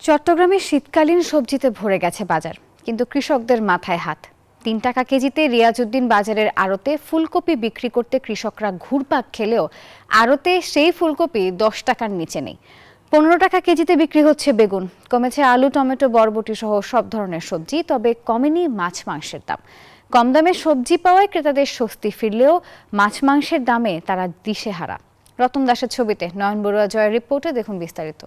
চট্টগ্রামে শীতকালীন সবজিতে ভরে গেছে বাজার, কিন্তু কৃষকদের মাথায় হাত। ৩ টাকা কেজিতে রিয়াজউদ্দিন বাজারের আড়তে ফুলকপি বিক্রি করতে কৃষকরা ঘুরপাক খেলেও আড়তে সেই ফুলকপি 10 টাকার নিচে নেই। 15 টাকা কেজিতে বিক্রি হচ্ছে বেগুন। কমেছে আলু, টমেটো, বরবটি সহ সব ধরনের সবজি, তবে কমেনি মাছ মাংসের দাম। কম দামে সবজি পাওয়ায় ক্রেতাদের স্বস্তি ফিরলেও মাছ মাংসের দামে তারা দিশেহারা। রতন দাসের ছবিতে নয়ন বড়ুয়া জয়ের রিপোর্টে দেখুন বিস্তারিত।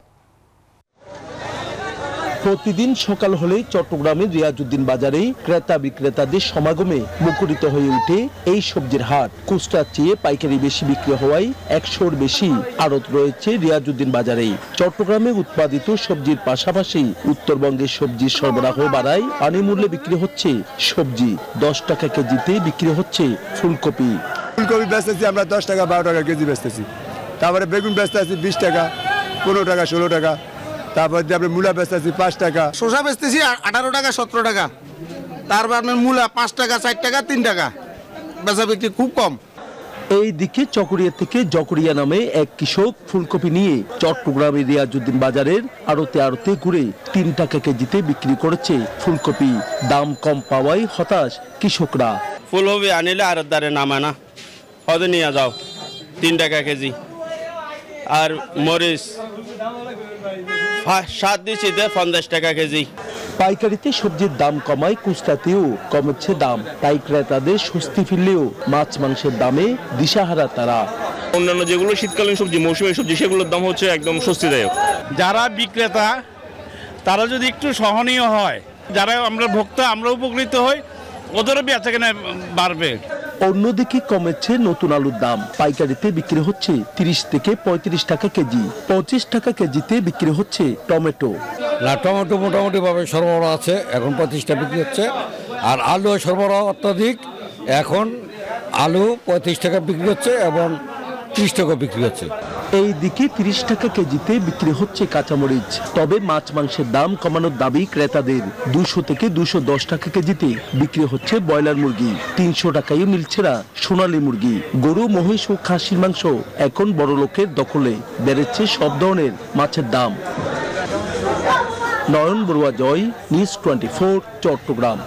প্রতিদিন সকাল হলেই চট্টগ্রামের রিয়াজউদ্দিন বাজারে ক্রেতা বিক্রেতাদের সমাগমে মুখরিত হয়ে ওঠে এই সবজির হাট। খুচরার চেয়ে পাইকারি বেশি বিক্রি হওয়ায় 100-র বেশি আড়ত রয়েছে রিয়াজউদ্দিন বাজারে। চট্টগ্রামে উৎপাদিত সবজির পাশাপাশি উত্তরবঙ্গের সবজির সরবরাহ বাড়ায় পানি মূল্যে বিক্রি হচ্ছে সবজি। 10 টাকা কেজিতে বিক্রি হচ্ছে ফুলকপি। ফুলকপি বেচতেছি আমরা 10 টাকা 12 টাকা কেজি বেচতেছি। তারপরে বেগুন বেচতেছি 20 টাকা, 15 টাকা, 16 টাকা। তারপর আপনি মূলা বেচতেছি 5 টাকা। শসা বেচতেছি 18 টাকা, 17 টাকা। তারপর আপনার মূলা 5 টাকা, 4 টাকা, 3 টাকা। বেচা বিক্রি খুব কম। এই দিকে চকরিয়া থেকে জকরিয়া নামে এক কৃষক ফুলকপি নিয়ে চট্টগ্রামের রিয়াজউদ্দিন বাজারের আড়তে ঘুরে 3 টাকা কেজিতে বিক্রি করেছে ফুলকপি। দাম কম পাওয়ায় হতাশ কৃষকরা। ফুলকপি আনিলে আড়ত দ্বারে নামে না, হয়তো নিয়ে যাও 3 টাকা কেজি। আর মরিচ 7 দিচ্ছি 50 টাকা কেজি। পাইকারিতে সবজির দাম কমায় খুচরাতেও কমেছে দাম, তাই ক্রেতাদের স্বস্তি ফিরলেও মাছ মাংসের দামে দিশাহারা তারা। অন্যান্য যেগুলো শীতকালীন সবজি, মৌসুমী সবজি, সেগুলোর দাম হচ্ছে একদম স্বস্তিদায়ক। যারা বিক্রেতা তারা যদি একটু সহনীয় হয়, যারা আমরা ভোক্তা আমরা উপকৃত হই, ওদেরও বেচাকেনা বাড়বে। অন্যদিকে কমেছে নতুন আলুর দাম। পাইকারিতে বিক্রি হচ্ছে 30 থেকে 35 টাকা কেজি। 25 টাকা কেজিতে বিক্রি হচ্ছে টমেটো। টমেটো মোটামুটি ভাবে সরবরাহ আছে, এখন 25 টাকা বিক্রি হচ্ছে। আর আলু সরবরাহ অত্যাধিক, এখন আলু 35 টাকা বিক্রি হচ্ছে এবং 30 টাকা বিক্রি হচ্ছে। এই দিকে 30 টাকা কেজিতে বিক্রি হচ্ছে কাঁচামরিচ। তবে মাছ মাংসের দাম কমানোর দাবি ক্রেতাদের। 200 থেকে 210 টাকা কেজিতে বিক্রি হচ্ছে ব্রয়লার মুরগি। 300 টাকায় মিলছে না সোনালী মুরগি। গরু, মহিষ ও খাসির মাংস এখন বড় লোকের দখলে। বেড়েছে সব ধরনের মাছের দাম। নয়ন বড়ুয়া জয়, নিউজ 24, চট্টগ্রাম।